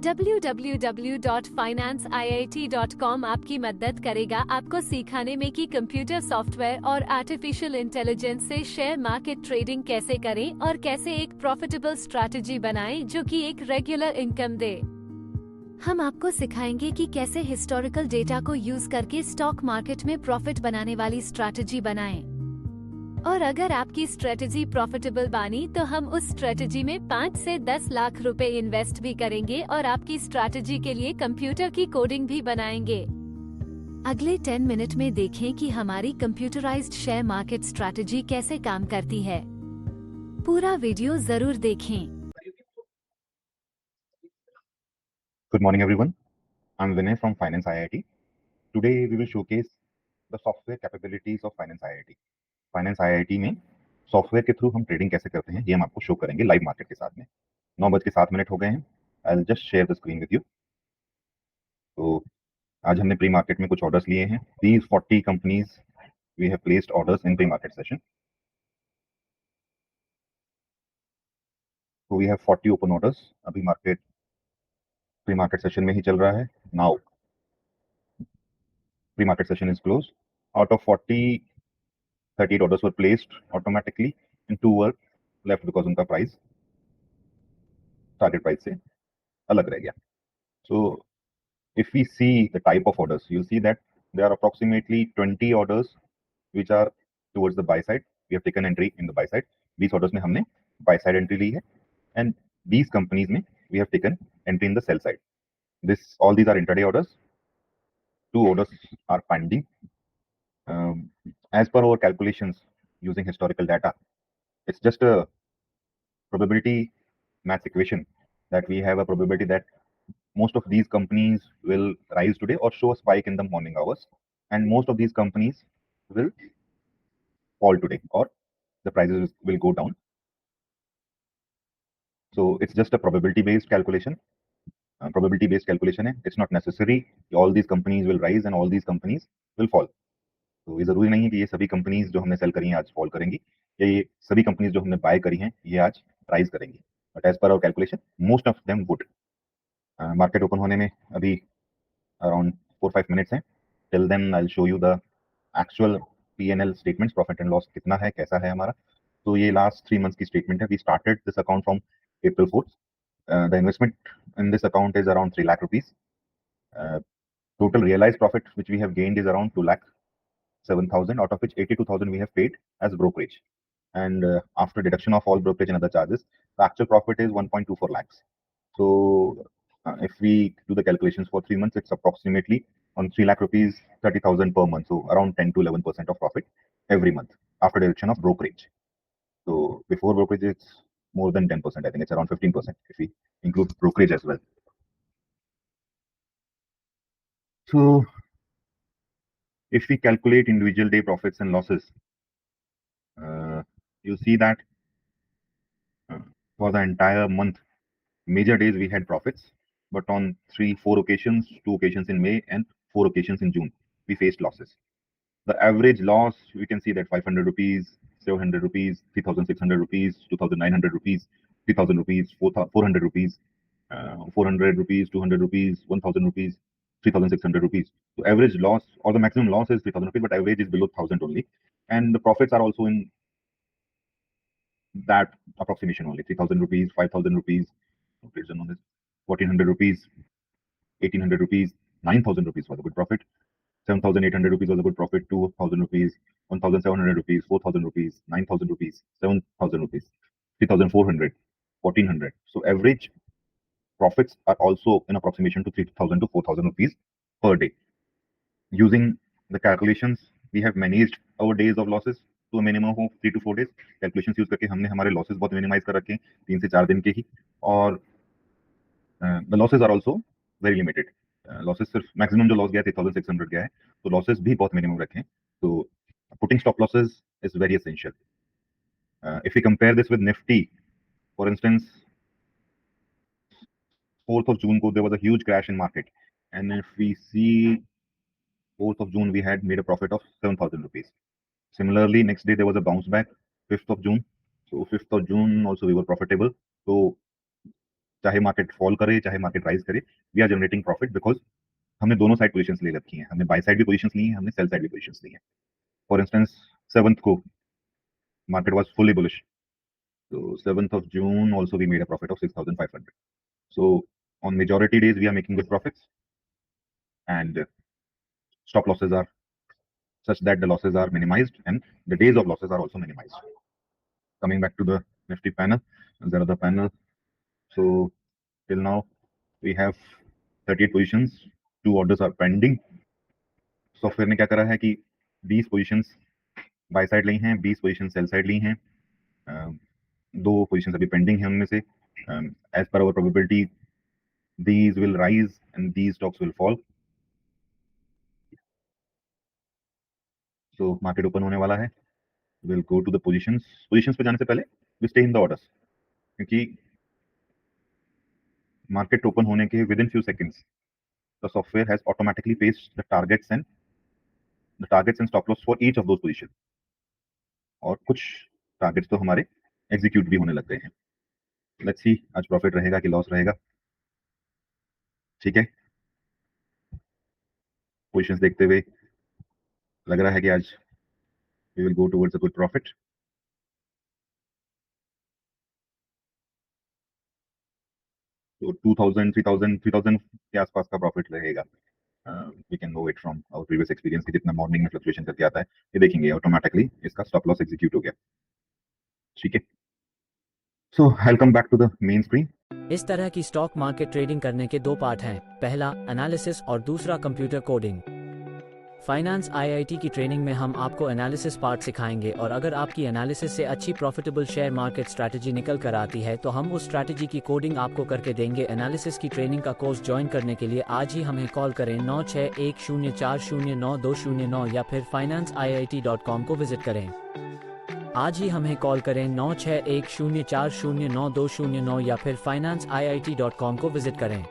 www.financeIIT.com आपकी मदद करेगा आपको सिखाने में कि कंप्यूटर सॉफ्टवेयर और आर्टिफिशियल इंटेलिजेंस से शेयर मार्केट ट्रेडिंग कैसे करें और कैसे एक प्रॉफिटेबल स्ट्रैटेजी बनाएं जो कि एक रेगुलर इनकम दे। हम आपको सिखाएंगे कि कैसे हिस्टोरिकल डेटा को यूज करके स्टॉक मार्केट में प्रॉफिट बनाने वाली स्ट्रैटेजी बनाएं। और अगर आपकी स्ट्रेटजी प्रॉफिटेबल बानी तो हम उस स्ट्रेटजी में 5 से 10 लाख रुपए इन्वेस्ट भी करेंगे और आपकी स्ट्रेटजी के लिए कंप्यूटर की कोडिंग भी बनाएंगे। अगले 10 मिनट में देखें कि हमारी कंप्यूटराइज्ड शेयर मार्केट स्ट्रेटजी कैसे काम करती है। पूरा वीडियो जरूर देखें। Good morning, everyone. I'm Vinay from Finance IIT. Today, we will showcase the software capabilities of Finance IIT. Finance IIT में सॉफ्टवेयर के थ्रू हम ट्रेडिंग कैसे करते हैं ये हम आपको शो करेंगे लाइव मार्केट के साथ में। 9:07 हो गए हैं। I'll just share the screen with you. तो आज हमने प्री मार्केट में कुछ ऑर्डर्स लिए हैं। These 40 companies we have placed orders in pre-market session. So we have 40 open orders. अभी मार्केट प्री मार्केट सेशन में ही चल रहा है। Now pre-market session is closed. Out of 40, 38 orders were placed automatically and 2 were left because उनका price target price से अलग रह गया. So if we see the type of orders, you'll see that there are approximately 20 orders which are towards the buy side. We have taken entry in the buy side. 20 orders में हमने buy side entry ली है and 20 companies में we have taken entry in the sell side. All these are intraday orders. 2 orders are pending. As per our calculations using historical data, it's just a probability math equation that we have a probability that most of these companies will rise today or show a spike in the morning hours, and most of these companies will fall today or the prices will go down. So it's just a probability based calculation. Probability based calculation है. It's not necessary all these companies will rise and all these companies will fall. तो ये जरूरी नहीं है कि ये सभी companies जो हमने सेल करी हैं आज फॉल करेंगी या ये सभी कंपनीज जो हमने बाय करी हैं ये आज राइज करेंगी, but as per our calculation most of them would. Market open होने में अभी अराउंड 4-5 मिनट्स हैं. Till then I will show you the actual P&L statements, profit and loss कितना है, कैसा है हमारा. तो ये लास्ट 3 मंथ्स की स्टेटमेंट है. We started this account from April 4th. The investment in this account is around 3 lakh rupees. Total realized profit which we have gained is around 2,07,000, out of which 82,000 we have paid as brokerage. And after deduction of all brokerage and other charges, the actual profit is 1.24 lakhs. So if we do the calculations for 3 months, it's approximately on 3 lakh rupees, 30,000 per month. So around 10 to 11% of profit every month after deduction of brokerage. So before brokerage, it's more than 10%. I think it's around 15% if we include brokerage as well. So if we calculate individual day profits and losses, you see that for the entire month, major days we had profits, but on 3-4 occasions, 2 occasions in May and 4 occasions in June, we faced losses. The average loss, we can see that 500 rupees, 700 rupees, 3,600 rupees, 2,900 rupees, 3,000 rupees, 400 rupees, 400 rupees, 200 rupees, 1,000 rupees, 3,600 rupees. So average loss or the maximum loss is 3,000 rupees, but average is below 1,000 only. And the profits are also in that approximation only. 3,000 rupees, 5,000 rupees, 1,400 rupees, 1,800 rupees, 9,000 rupees was a good profit. 7,800 rupees was a good profit. 2,000 rupees, 1,700 rupees, 4,000 rupees, 9,000 rupees, 7,000 rupees, 3,400, 1,400. So average profits are also in approximation to 3,000 to 4,000 rupees per day. Using the calculations, we have managed our days of losses to a minimum of 3 to 4 days. Calculation use करके हमने हमारे losses बहुत minimise कर रखे हैं 3 से 4 दिन के ही, और the losses are also very limited. Losses सिर्फ मैक्सिमम जो लॉस गया 3,600 गया है, तो लॉसेस भी बहुत मिनिमम रखे हैं. तो putting stop losses is very essential. If we compare this with Nifty, for instance 4th of June there was a huge crash in market, and if we see 4th of June we had made a profit of 7,000 rupees. Similarly, next day there was a bounce back, 5th of June. So 5th of June also we were profitable. So चाहे market fall करे चाहे market rise करे, we are generating profit because हमने दोनों side positions ले रखी हैं। हमने बाय साइड भी पोजीशंस ली हैं, हमने सेल साइड भी पोजीशंस ली हैं। फॉर इंस्टेंस 7th को market was fully bullish, so 7th of June also we made a profit of 6,500. So on majority days we are making good profits, and stop losses are such that the losses are minimized and the days of losses are also minimized. Coming back to the Nifty panel, there are the panel. So till now we have 38 positions, 2 orders are pending. Software ने क्या करा है कि 20 positions by side ली हैं, 20 position sell side ली हैं, 2 positions अभी pending हैं उनमें से। As per our probability these will rise and these stocks will fall. So market open होने वाला है, we'll go to the positions पे जाने से पहले we stay in the orders, क्योंकि मार्केट ओपन होने के within few seconds the software has automatically placed the targets and stop loss for each of those positions, और कुछ टारगेट्स तो हमारे एग्जीक्यूट भी होने लग गए हैं। लेट्स सी आज प्रॉफिट रहेगा कि लॉस रहेगा। ठीक है, पोजीशंस देखते हुए लग रहा है कि आज we will go towards a good profit. तो 2000 3000 के आसपास का प्रॉफिट रहेगा। We can know it from our previous experience कि जितना मॉर्निंग में फ्लक्चुएशन करके आता है, ये देखेंगे ऑटोमेटिकली इसका स्टॉप लॉस एग्जीक्यूट हो गया। ठीक है, so I will come back to the main screen. इस तरह की स्टॉक मार्केट ट्रेडिंग करने के 2 पार्ट हैं, पहला एनालिसिस और दूसरा कंप्यूटर कोडिंग। फाइनेंस आईआईटी की ट्रेनिंग में हम आपको एनालिसिस पार्ट सिखाएंगे, और अगर आपकी एनालिसिस से अच्छी प्रॉफिटेबल शेयर मार्केट स्ट्रैटेजी निकल कर आती है तो हम उस स्ट्रैटेजी की कोडिंग आपको करके देंगे। एनालिसिस की ट्रेनिंग का कोर्स ज्वाइन करने के लिए आज ही हमें कॉल करें 9610409209 या फिर finance.iit.com को विजिट करें। आज ही हमें कॉल करें 9610409209 या फिर finance.iit.com को विजिट करें।